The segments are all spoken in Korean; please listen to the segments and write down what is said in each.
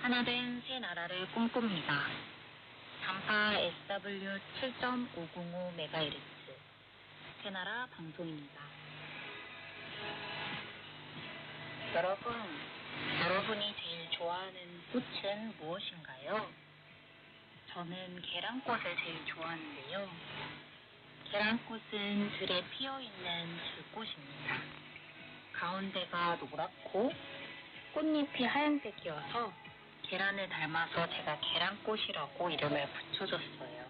하나된 새 나라를 꿈꿉니다. 단파 SW 7.505MHz 새나라 방송입니다. 여러분이 제일 좋아하는 꽃은 무엇인가요? 저는 계란꽃을 제일 좋아하는데요. 계란꽃은 들에 피어있는 들꽃입니다. 가운데가 노랗고 꽃잎이 하얀색이어서 계란을 닮아서 제가 계란꽃이라고 이름을 붙여줬어요.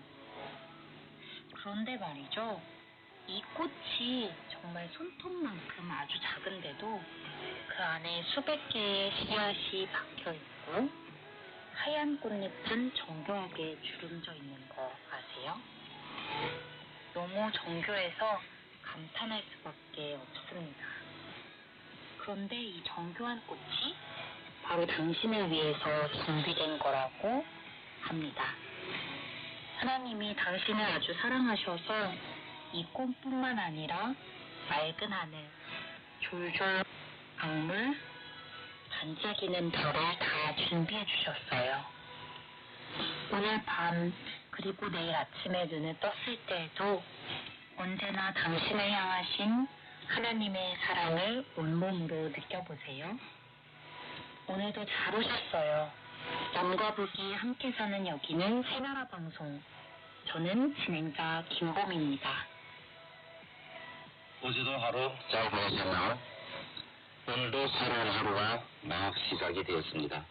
그런데 말이죠. 이 꽃이 정말 손톱만큼 아주 작은데도 그 안에 수백 개의 씨앗이 박혀있고 하얀 꽃잎은 정교하게 주름져 있는 거 아세요? 너무 정교해서 감탄할 수밖에 없습니다. 그런데 이 정교한 꽃이 바로 당신을 위해서 준비된 거라고 합니다. 하나님이 당신을 아주 사랑하셔서 이 꽃뿐만 아니라 맑은 하늘, 졸졸 강물, 반짝이는 별을 다 준비해 주셨어요. 오늘 밤 그리고 내일 아침에 눈을 떴을 때에도 언제나 당신을 향하신 하나님의 사랑을 온몸으로 느껴보세요. 오늘도 잘 오셨어요. 남과 북이 함께 사는 여기는 새나라 방송. 저는 진행자 김범입니다. 어제도 하루 잘 보내셨나요? 오늘도 새로운 하루가 막 시작이 되었습니다.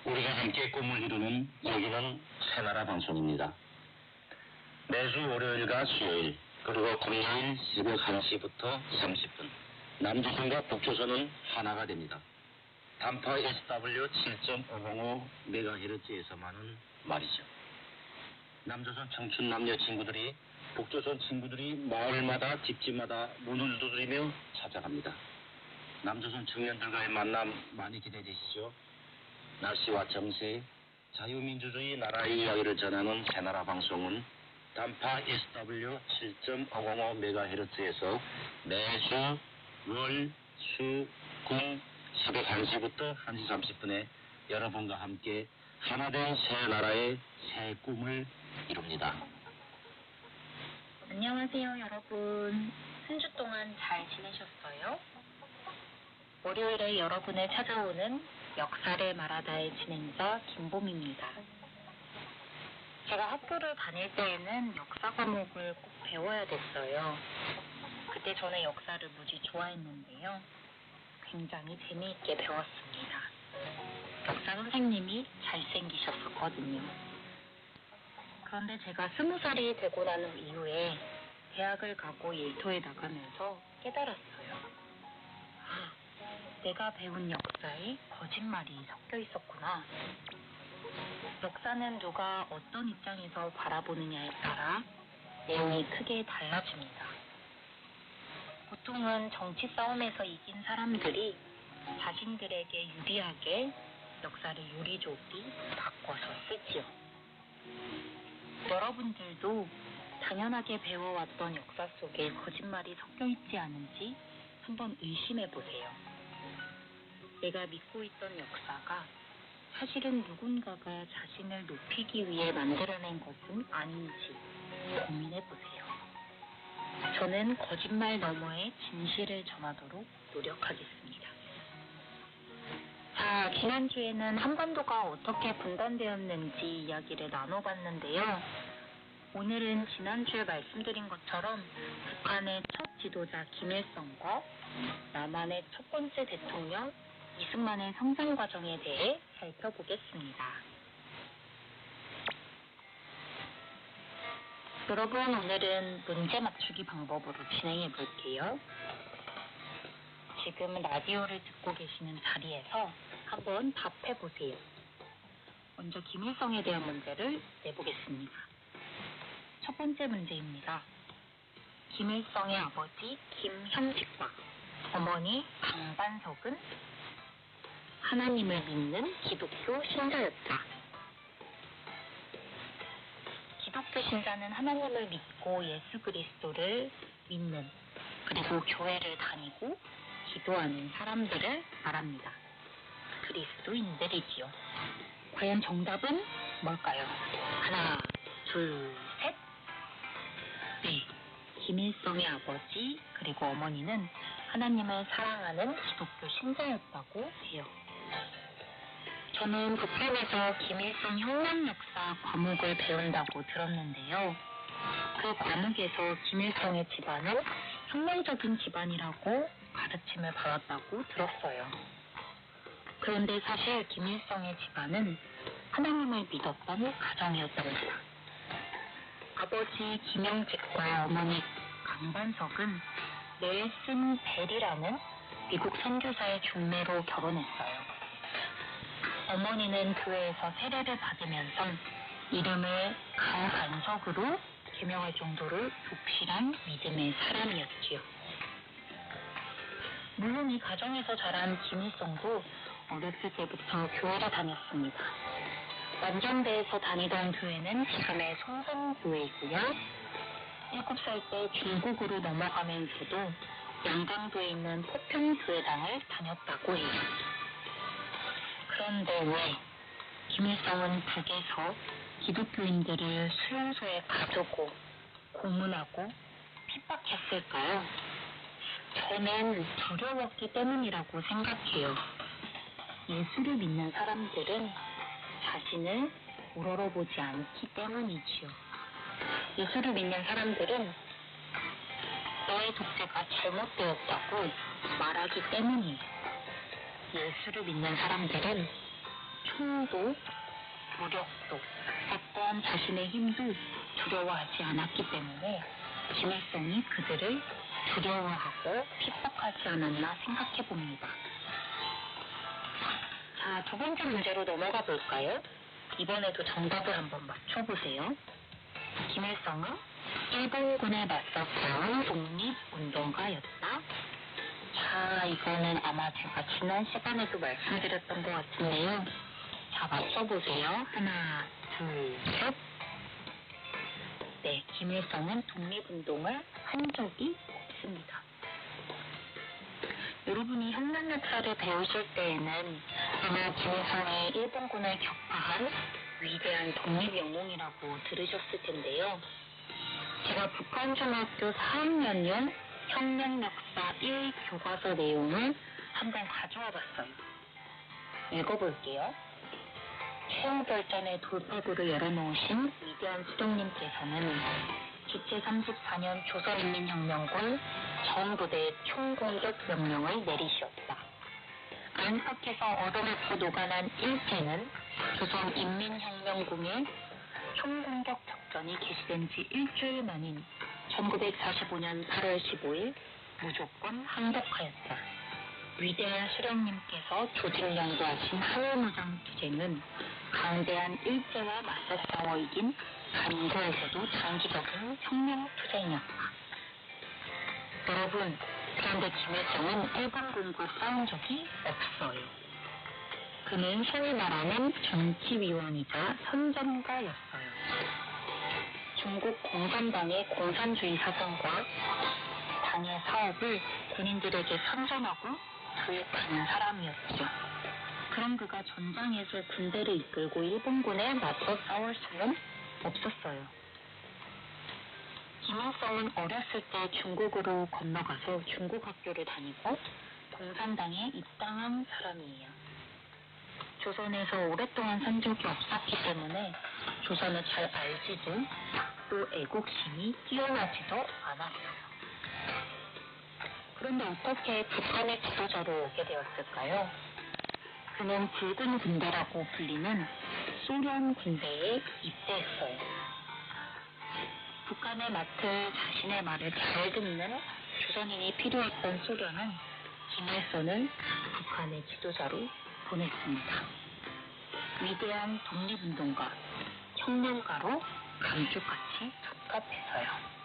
우리가 함께 꿈을 이루는 여기는 새나라 방송입니다. 매주 월요일과 수요일 그리고 금요일 새벽 1시부터 30분 남조선과 북조선은 하나가 됩니다. 단파 SW 7.505MHz에서만은 말이죠. 남조선 청춘 남녀 친구들이 북조선 친구들이 마을마다 집집마다 문을 두드리며 찾아갑니다. 남조선 청년들과의 만남 많이 기대되시죠? 날씨와 정세, 자유민주주의 나라의 이야기를 전하는 새나라 방송은 단파 SW 7.505MHz에서 매주 월, 수, 금, 새벽 1시부터 1시 30분에 여러분과 함께 하나된 새 나라의 새 꿈을 이룹니다. 안녕하세요, 여러분. 한 주 동안 잘 지내셨어요? 월요일에 여러분을 찾아오는 역사를 말하다의 진행자 김봄입니다. 제가 학교를 다닐 때에는 역사 과목을 꼭 배워야 됐어요. 그때 저는 역사를 무지 좋아했는데요. 굉장히 재미있게 배웠습니다. 역사 선생님이 잘생기셨었거든요. 그런데 제가 20살이 되고 난 이후에 대학을 가고 일터에 나가면서 깨달았어요. 내가 배운 역사에 거짓말이 섞여 있었구나. 역사는 누가 어떤 입장에서 바라보느냐에 따라 내용이 크게 달라집니다. 보통은 정치 싸움에서 이긴 사람들이 자신들에게 유리하게 역사를 요리조리 바꿔서 쓰지요. 여러분들도 당연하게 배워왔던 역사 속에 거짓말이 섞여 있지 않은지 한번 의심해 보세요. 내가 믿고 있던 역사가 사실은 누군가가 자신을 높이기 위해 만들어낸 것은 아닌지 고민해 보세요. 저는 거짓말 너머의 진실을 전하도록 노력하겠습니다. 자, 지난주에는 한반도가 어떻게 분단되었는지 이야기를 나눠봤는데요. 오늘은 지난주에 말씀드린 것처럼 북한의 첫 지도자 김일성과 남한의 첫 번째 대통령 이승만의 성장 과정에 대해 살펴보겠습니다. 여러분, 오늘은 문제 맞추기 방법으로 진행해 볼게요. 지금 라디오를 듣고 계시는 자리에서 한번 답해 보세요. 먼저 김일성에 대한 문제를 내보겠습니다. 첫 번째 문제입니다. 김일성의 아버지 김형식과 어머니 강반석은 하나님을 믿는 기독교 신자였다. 기독교 신자는 하나님을 믿고 예수 그리스도를 믿는, 그리고 교회를 다니고 기도하는 사람들을 말합니다. 그리스도인들이지요. 과연 정답은 뭘까요? 하나, 둘, 셋. 네, 김일성의 아버지 그리고 어머니는 하나님을 사랑하는 기독교 신자였다고 해요. 저는 북한에서 김일성 혁명 역사 과목을 배운다고 들었는데요. 그 과목에서 김일성의 집안은 혁명적인 집안이라고 가르침을 받았다고 들었어요. 그런데 사실 김일성의 집안은 하나님을 믿었던 가정이었답니다. 아버지 김영직과 어머니 강반석은 넬슨 벨이라는 미국 선교사의 중매로 결혼했어요. 어머니는 교회에서 세례를 받으면서 이름을 강반석으로 개명할 정도로 독실한 믿음의 사람이었지요. 물론 이 가정에서 자란 김일성도 어렸을 때부터 교회를 다녔습니다. 완전대에서 다니던 교회는 지금의 성산교회이고요. 7살 때 중국으로 넘어가면서도 양강도에 있는 포평교회당을 다녔다고 해요. 그런데 왜 김일성은 북에서 기독교인들을 수용소에 가두고 고문하고 핍박했을까요? 저는 두려웠기 때문이라고 생각해요. 예수를 믿는 사람들은 자신을 우러러보지 않기 때문이지요. 예수를 믿는 사람들은 너의 독재가 잘못되었다고 말하기 때문이에요. 예수를 믿는 사람들은 총도, 무력도, 어떠한 자신의 힘도 두려워하지 않았기 때문에 김일성이 그들을 두려워하고 핍박하지 않았나 생각해 봅니다. 자, 두 번째 문제로 넘어가 볼까요? 이번에도 정답을 한번 맞춰보세요. 김일성은 일본군에 맞서 싸운 독립운동가였다. 자, 이거는 아마 제가 지난 시간에도 말씀드렸던 것 같은데요. 자, 맞춰보세요. 하나, 둘, 셋. 네, 김일성은 독립운동을 한 적이 없습니다. 여러분이 혁명 역사를 배우실 때에는 아마 김일성이 일본군을 격파한 위대한 독립영웅이라고 들으셨을 텐데요. 제가 북한중학교 4학년용 혁명 역사 1 교과서 내용을 한번 가져와 봤어요. 읽어볼게요. 최후결전의 돌파구를 열어놓으신 위대한 수령님께서는 주체 34년 조선인민혁명군 전부대의 총공격 명령을 내리셨다. 안팎에서 얻어맞고 녹아난 일제는 조선인민혁명군의 총공격 작전이 개시된 지 일주일 만인 1945년 8월 15일 무조건 항복하였다. 위대한 수령님께서 조직연구하신 한일무장 투쟁은 강대한 일제와 맞서 싸워 이긴 간거에서도 장기적인 혁명 투쟁이었다. 여러분, 그런데 김일성은 일본군과 싸운 적이 없어요. 그는 소위 말하는 정치위원이자 선전가였어요. 중국 공산당의 공산주의 사상과 당의 사업을 군인들에게 선전하고 교육하는 사람이었죠. 그럼 그가 전장에서 군대를 이끌고 일본군에 맞서 싸울 수는 없었어요. 김일성은 어렸을 때 중국으로 건너가서 중국 학교를 다니고 공산당에 입당한 사람이에요. 조선에서 오랫동안 산 적이 없었기 때문에 조선을 잘 알지도 또 애국심이 뛰어나지도 않았어요. 그런데 어떻게 북한의 지도자로 오게 되었을까요? 그는 붉은 군대라고 불리는 소련 군대에 입대했어요. 북한을 맡을 자신의 말을 잘 듣는 조선인이 필요했던 소련은 김일성을 북한의 지도자로 보냈습니다. 위대한 독립운동가, 혁명가로 감쪽같이 적합해서요.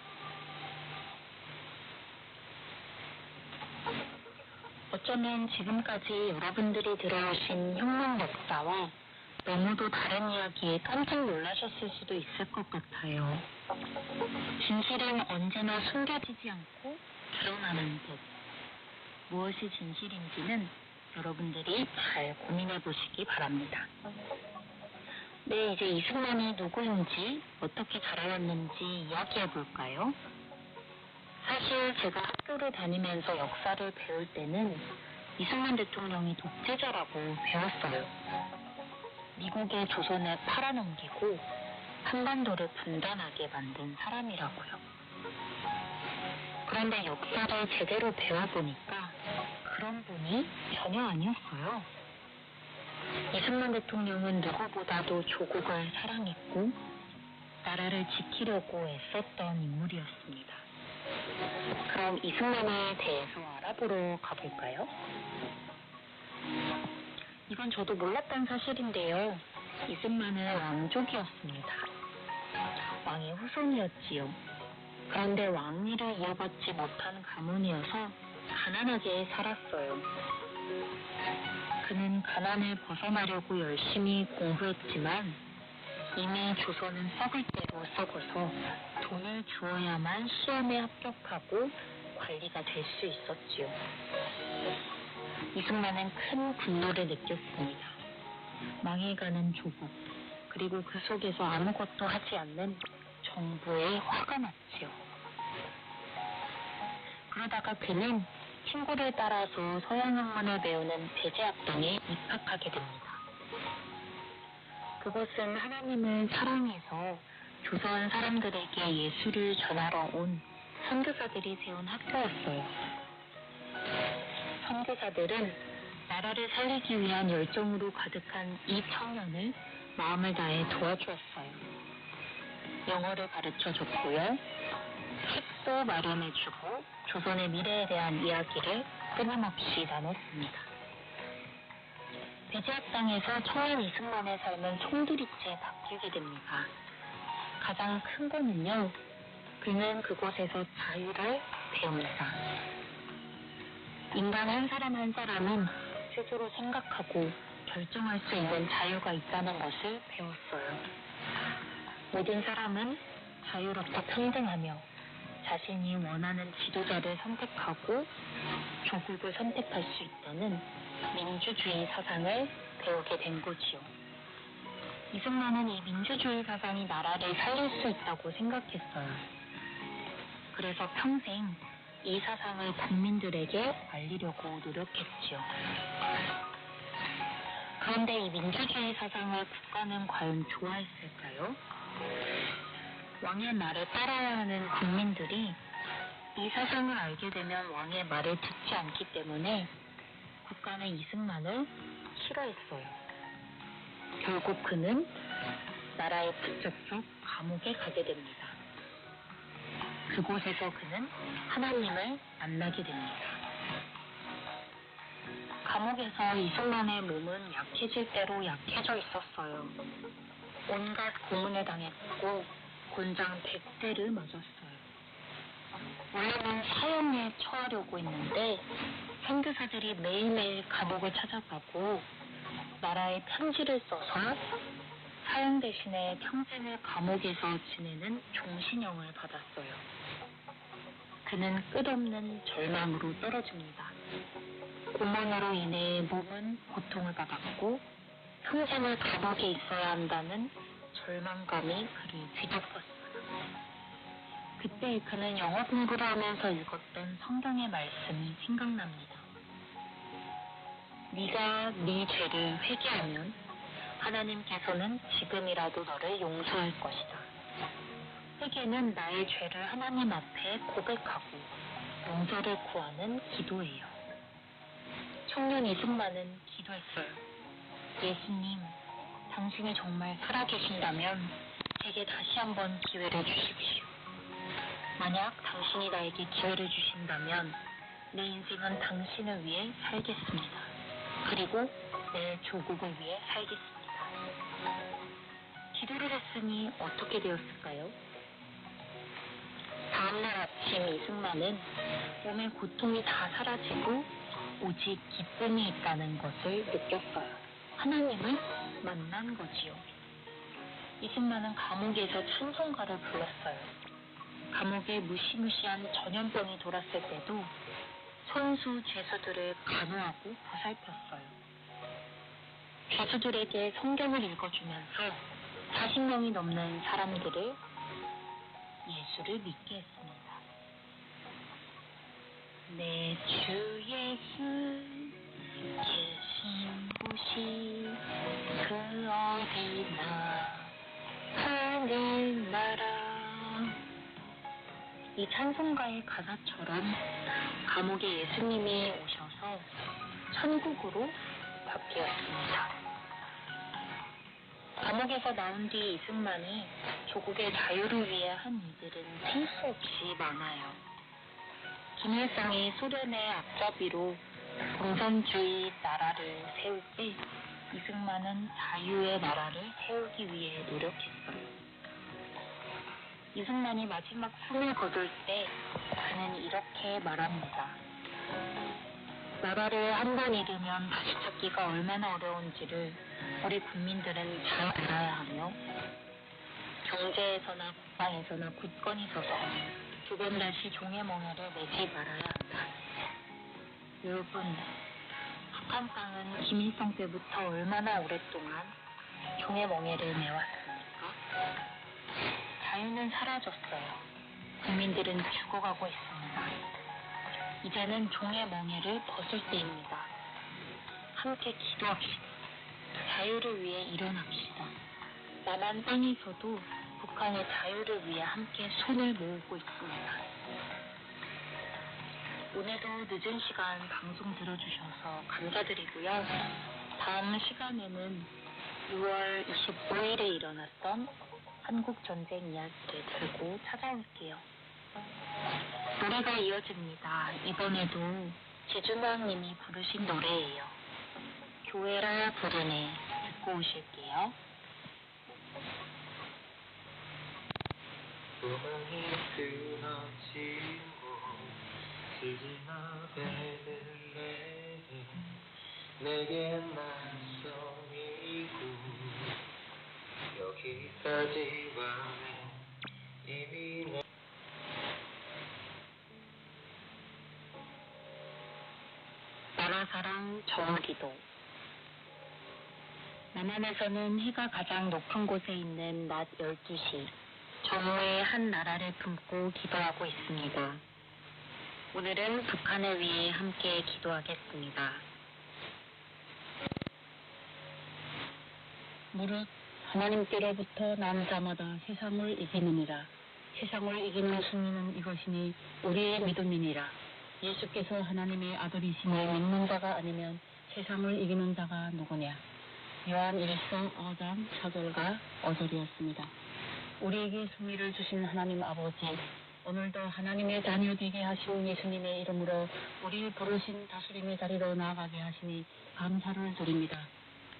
어쩌면 지금까지 여러분들이 들어오신 혁명 역사와 너무도 다른 이야기에 깜짝 놀라셨을 수도 있을 것 같아요. 진실은 언제나 숨겨지지 않고 드러나는 법. 무엇이 진실인지는 여러분들이 잘 고민해 보시기 바랍니다. 네, 이제 이승만이 누구인지 어떻게 자라왔는지 이야기해 볼까요? 사실 제가 학교를 다니면서 역사를 배울 때는 이승만 대통령이 독재자라고 배웠어요. 미국의 조선을 팔아넘기고 한반도를 분단하게 만든 사람이라고요. 그런데 역사를 제대로 배워보니까 그런 분이 전혀 아니었어요. 이승만 대통령은 누구보다도 조국을 사랑했고 나라를 지키려고 애썼던 인물이었습니다. 그럼 이승만에 대해서 알아보러 가볼까요? 이건 저도 몰랐던 사실인데요. 이승만은 왕족이었습니다. 왕의 후손이었지요. 그런데 왕위를 이어받지 못한 가문이어서 가난하게 살았어요. 그는 가난을 벗어나려고 열심히 공부했지만 이미 조선은 썩을 대로 썩어서 돈을 주어야만 시험에 합격하고 관리가 될 수 있었지요. 이승만은 큰 분노를 느꼈습니다. 망해가는 조국, 그리고 그 속에서 아무것도 하지 않는 정부에 화가 났지요. 그러다가 그는 친구를 따라서 서양학문을 배우는 배제학당에 입학하게 됩니다. 그것은 하나님을 사랑해서 조선 사람들에게 예수를 전하러 온 선교사들이 세운 학교였어요. 선교사들은 나라를 살리기 위한 열정으로 가득한 이 청년을 마음을 다해 도와주었어요. 영어를 가르쳐줬고요. 책도 마련해주고 조선의 미래에 대한 이야기를 끊임없이 나눴습니다. 배제학당에서 청년 이승만의 삶은 송두리째 바뀌게 됩니다. 가장 큰 거는요, 그는 그곳에서 자유를 배웁니다. 인간 한 사람 한 사람은 스스로 생각하고 결정할 수 있는 자유가 있다는 것을 배웠어요. 모든 사람은 자유롭고 평등하며 자신이 원하는 지도자를 선택하고 조국을 선택할 수 있다는 민주주의 사상을 배우게 된 거지요. 이승만은 이 민주주의 사상이 나라를 살릴 수 있다고 생각했어요. 그래서 평생 이 사상을 국민들에게 알리려고 노력했지요. 그런데 이 민주주의 사상을 국가는 과연 좋아했을까요? 왕의 말을 따라야 하는 국민들이 이 사상을 알게 되면 왕의 말을 듣지 않기 때문에 국가는 이승만을 싫어했어요. 결국 그는 나라의 북쪽쪽 감옥에 가게 됩니다. 그곳에서 그는 하나님을 만나게 됩니다. 감옥에서 이승만의 몸은 약해질 대로 약해져 있었어요. 온갖 고문을 당했고 곤장 100대를 맞았어요. 원래는 사형에 처하려고 했는데 선교사들이 매일매일 감옥을 찾아가고 나라에 편지를 써서 사형 대신에 평생을 감옥에서 지내는 종신형을 받았어요. 그는 끝없는 절망으로 떨어집니다. 고문으로 인해 몸은 고통을 받았고 평생을 감옥에 있어야 한다는 절망감이 그를 뒤덮었어요. 그때 그는 영어 공부를 하면서 읽었던 성경의 말씀이 생각납니다. 네가 네 죄를 회개하면 하나님께서는 지금이라도 너를 용서할 것이다. 회개는 나의 죄를 하나님 앞에 고백하고 용서를 구하는 기도예요. 청년 이승만은 기도했어요. 예수님, 당신이 정말 살아계신다면 제게 다시 한번 기회를 주십시오. 만약 당신이 나에게 기회를 주신다면 내 인생은 당신을 위해 살겠습니다. 그리고 내 조국을 위해 살겠습니다. 기도를 했으니 어떻게 되었을까요? 다음날 아침 이승만은 몸의 고통이 다 사라지고 오직 기쁨이 있다는 것을 느꼈어요. 하나님을 만난 거지요. 이승만은 감옥에서 찬송가를 불렀어요. 감옥에 무시무시한 전염병이 돌았을 때도 손수 죄수들을 간호하고 보살폈어요. 죄수들에게 성경을 읽어주면서 40명이 넘는 사람들을 예수를 믿게 했습니다. 내 주 예수 계신 곳이 그 어디나 하늘나라. 이 찬송가의 가사처럼 감옥에 예수님이 오셔서 천국으로 바뀌었습니다. 감옥에서 나온 뒤 이승만이 조국의 자유를 위해 한 일들은 셀 수 없이 많아요. 김일성이 소련의 앞잡이로 공산주의 나라를 세울 때 이승만은 자유의 나라를 세우기 위해 노력했어요. 이승만이 마지막 숨을 거둘 때 그는 이렇게 말합니다. 나라를 한 번 잃으면 다시 찾기가 얼마나 어려운지를 우리 국민들은 잘 알아야 하며 경제에서나 국방에서나 굳건히 서서 두 번 다시 종의 멍에를 매지 말아야 한다. 여러분, 북한 땅은 김일성 때부터 얼마나 오랫동안 종의 멍에를 메왔습니까? 자유는 사라졌어요. 국민들은 죽어가고 있습니다. 이제는 종의 멍에를 벗을 때입니다. 함께 기도합시다. 자유를 위해 일어납시다. 남한 땅에서도 북한의 자유를 위해 함께 손을 모으고 있습니다. 오늘도 늦은 시간 방송 들어주셔서 감사드리고요. 다음 시간에는 6월 25일에 일어났던 한국전쟁 이야기를 들고 찾아올게요. 노래가 이어집니다. 이번에도 지준왕님이 부르신 노래예요. 교회라 부르네. 듣고 오실게요. 소망이 끊어지고 스즈나 베들레헴 내게 낯선이고 여기까지 왔네 이미 내 나라사랑 정기도. 남한에서는 해가 가장 높은 곳에 있는 낮 12시 정오에 한 나라를 품고 기도하고 있습니다. 오늘은 북한을 위해 함께 기도하겠습니다. 무릇 하나님께로부터 난 자마다 세상을 이기느니라. 세상을 이기는 승리는 이것이니 우리의 믿음이니라. 예수께서 하나님의 아들이시니 믿는 자가 아니면 세상을 이기는 자가 누구냐. 요한 1서 5장 4절과 5절이었습니다. 우리에게 승리를 주신 하나님 아버지, 오늘도 하나님의 자녀 되게 하신 예수님의 이름으로 우리 부르신 다스림의 자리로 나아가게 하시니 감사를 드립니다.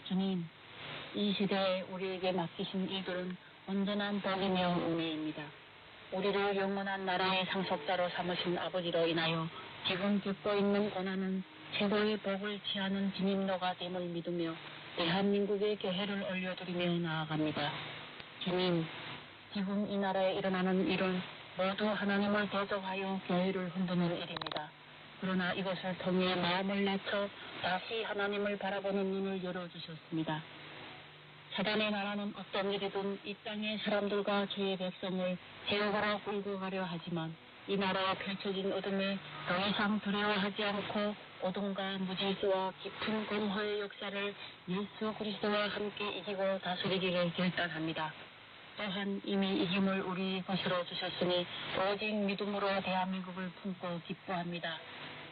주님, 이 시대에 우리에게 맡기신 일들은 온전한 복이며 은혜입니다. 우리를 영원한 나라의 상속자로 삼으신 아버지로 인하여 지금 겪고 있는 고난은 최고의 복을 취하는 진입로가 됨을 믿으며 대한민국의 교회를 올려드리며 나아갑니다. 주님, 지금 이 나라에 일어나는 일은 모두 하나님을 대적하여 교회를 흔드는 일입니다. 그러나 이것을 통해 마음을 낮춰 다시 하나님을 바라보는 눈을 열어주셨습니다. 사단의 나라는 어떤 일이든 이 땅의 사람들과 주의 백성을 세우거나 끌고 가려 하지만 이 나라에 펼쳐진 어둠에 더 이상 두려워하지 않고 어둠과 무질서와 깊은 공허의 역사를 예수 그리스도와 함께 이기고 다스리기를 결단합니다. 또한 이미 이김을 우리 것으로 주셨으니 오직 믿음으로 대한민국을 품고 기뻐합니다.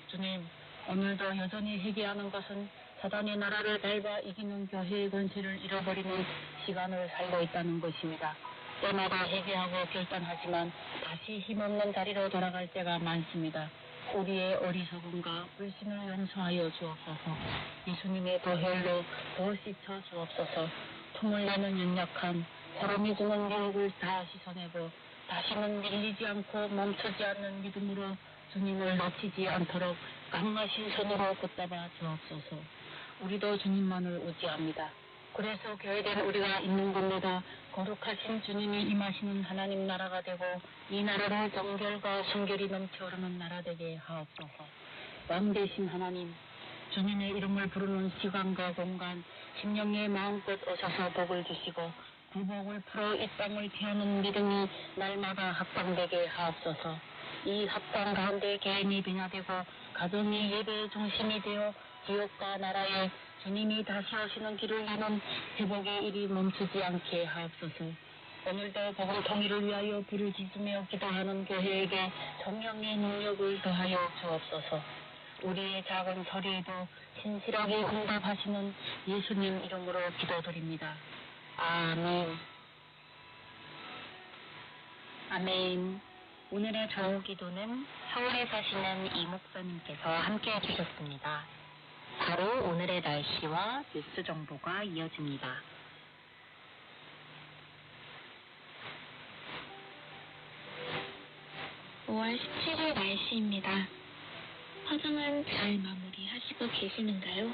주님, 오늘도 여전히 회개하는 것은 사단의 나라를 밟아 이기는 교회의 권세를 잃어버리는 시간을 살고 있다는 것입니다. 때마다 회개하고 결단하지만 다시 힘없는 자리로 돌아갈 때가 많습니다. 우리의 어리석음과 불신을 용서하여 주옵소서. 예수님의 보혈로 더 씻어 주옵소서. 틈을 내는 연약한 사람이 주는 유혹을 다 씻어내고 다시는 밀리지 않고 멈추지 않는 믿음으로 주님을 놓치지 않도록 강하신 손으로 붙잡아 주옵소서. 우리도 주님만을 의지합니다. 그래서 교회된 우리가 있는 곳마다 거룩하신 주님이 임하시는 하나님 나라가 되고 이 나라를 정결과 순결이 넘쳐오르는 나라 되게 하옵소서. 왕 대신 하나님, 주님의 이름을 부르는 시간과 공간, 심령에 마음껏 오셔서 복을 주시고 구복을 풀어 이 땅을 태우는 믿음이 날마다 합당되게 하옵소서. 이 합당 가운데 개인이 변화되고 가정이 예배의 중심이 되어 지역과 나라에 주님이 다시 오시는 길을 여는 회복의 일이 멈추지 않게 하옵소서. 오늘도 복음 통일을 위하여 부르짖으며 기도하는 교회에게 성령의 능력을 더하여 주옵소서. 우리의 작은 소리에도 신실하게 응답하시는 예수님 이름으로 기도드립니다. 아멘. 아멘. 오늘의 저녁 기도는 서울에 사시는 이 목사님께서 함께 해주셨습니다. 바로 오늘의 날씨와 뉴스 정보가 이어집니다. 5월 17일 날씨입니다. 화장은 잘 마무리하시고 계시는가요?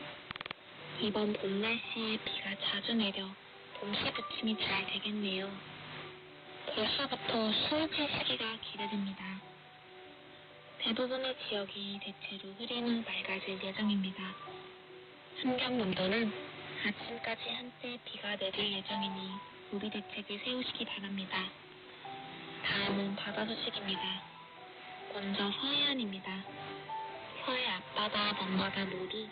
이번 봄 날씨에 비가 자주 내려 동시 부침이 잘 되겠네요. 벌써부터 수확할 시기가 기다립니다. 대부분의 지역이 대체로 흐린 후 맑아질 예정입니다. 환경본부는 아침까지 한때 비가 내릴 예정이니 우비 대책을 세우시기 바랍니다. 다음은 바다 소식입니다. 먼저 서해안입니다. 서해 앞바다, 먼바다 모두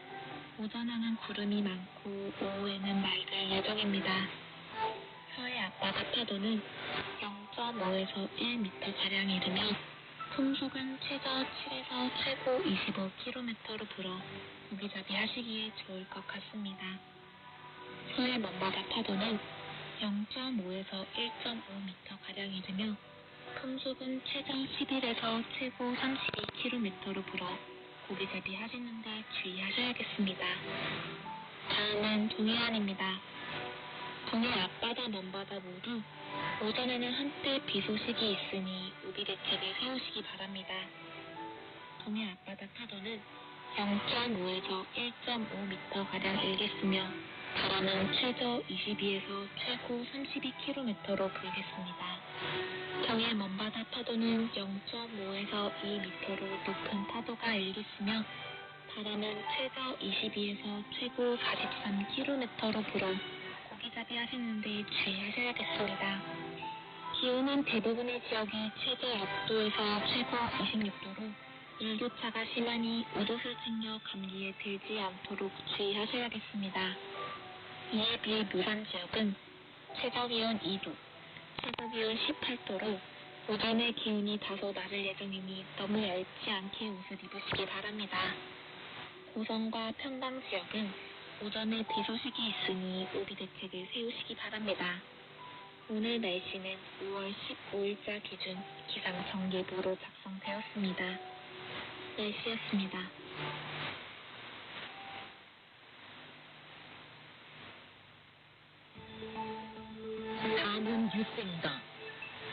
오전에는 구름이 많고 오후에는 맑을 예정입니다. 서해 앞바다 파도는 0.5에서 1m가량 이르며 풍속은 최저 7에서 최고 25km로 불어 고기잡이 하시기에 좋을 것 같습니다. 서해 먼바다 파도는 0.5에서 1.5m가량 이르며 풍속은 최저 11에서 최고 32km로 불어 고기잡이 하시는데 주의하셔야겠습니다. 다음은 동해안입니다. 동해 앞바다, 먼바다 모두 오전에는 한때 비 소식이 있으니 우비 대책을 세우시기 바랍니다. 동해 앞바다 파도는 0.5에서 1.5m가량 일겠으며 바람은 최저 22에서 최고 32km로 불겠습니다. 동해 먼바다 파도는 0.5에서 2m로 높은 파도가 일겠으며 바람은 최저 22에서 최고 43km로 불어 고기잡이 하시는데 주의하셔야겠습니다. 기온은 대부분의 지역이 최저 6도에서 최고 26도로 일교차가 심하니 옷을 챙겨 감기에 들지 않도록 주의하셔야겠습니다. 이에 비해 무산 지역은 최저 기온 2도, 최고 기온 18도로 오전에 기온이 다소 낮을 예정이니 너무 얇지 않게 옷을 입으시기 바랍니다. 고성과 평강 지역은 오전에 비 소식이 있으니 우비 대책을 세우시기 바랍니다. 오늘 날씨는 5월 15일자 기준 기상청예보로 작성되었습니다. 날씨였습니다. 다음은 뉴스입니다.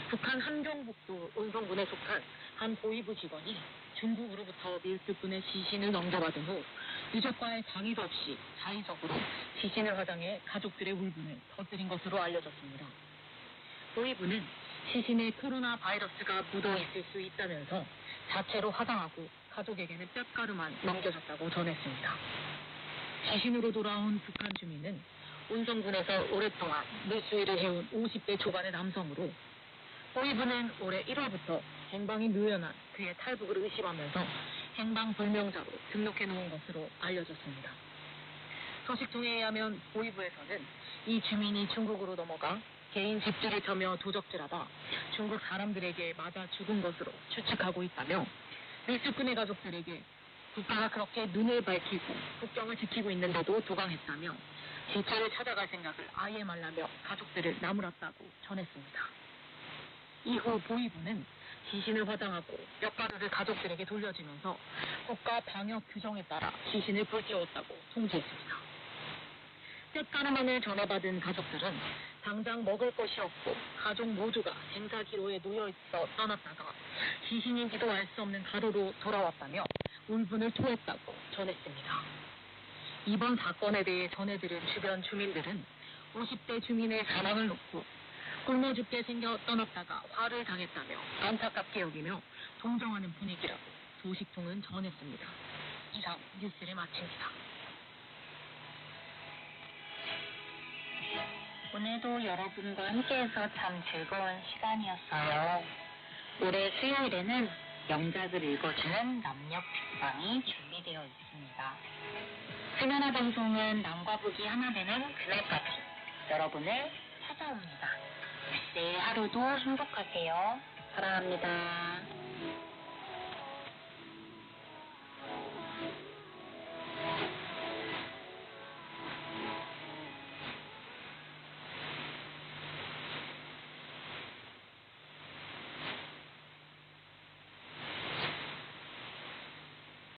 북한 함경북도 온성군에 속한 한 보위부 직원이 중국으로부터 밀수꾼의 시신을 넘겨받은 후 유족과의 상의도 없이 자의적으로 시신을 화장해 가족들의 울분을 터뜨린 것으로 알려졌습니다. 보위부는 시신에 코로나 바이러스가 묻어 있을 수 있다면서 자체로 화장하고 가족에게는 뼈가루만 넘겨줬다고 전했습니다. 시신으로 돌아온 북한 주민은 온성군에서 오랫동안 밀수일을 해온 50대 초반의 남성으로 보위부는 올해 1월부터 행방이 묘연한 그의 탈북을 의심하면서 행방불명자로 등록해 놓은 것으로 알려졌습니다. 소식통에 의하면 보위부에서는 이 주민이 중국으로 넘어가 개인 집들을 펴며 도적질하다 중국 사람들에게 맞아 죽은 것으로 추측하고 있다며 밀수꾼의 가족들에게 국가가 그렇게 눈을 밝히고 국경을 지키고 있는데도 도강했다며 진짜를 찾아갈 생각을 아예 말라며 가족들을 나무랐다고 전했습니다. 이후 보위부는 시신을 화장하고 뼈가루를 가족들에게 돌려주면서 국가 방역 규정에 따라 시신을 불태웠다고 통지했습니다. 뼈가루만을 전해받은 가족들은 당장 먹을 것이 없고 가족 모두가 생사기로에 놓여있어 떠났다가 시신인지도 알 수 없는 가루로 돌아왔다며 울분을 토했다고 전했습니다. 이번 사건에 대해 전해들은 주변 주민들은 50대 주민의 사망을 놓고 굶어 죽게 생겨 떠났다가 화를 당했다며 안타깝게 여기며 동정하는 분위기라고 소식통은 전했습니다. 이상 뉴스를 마칩니다. 오늘도 여러분과 함께해서 참 즐거운 시간이었어요. 올해 수요일에는 명작을 읽어주는 남녀 책방이 준비되어 있습니다. 수면화 방송은 남과 북이 하나 되는 그날까지 여러분을 찾아옵니다. 내일 하루도 행복하세요. 사랑합니다.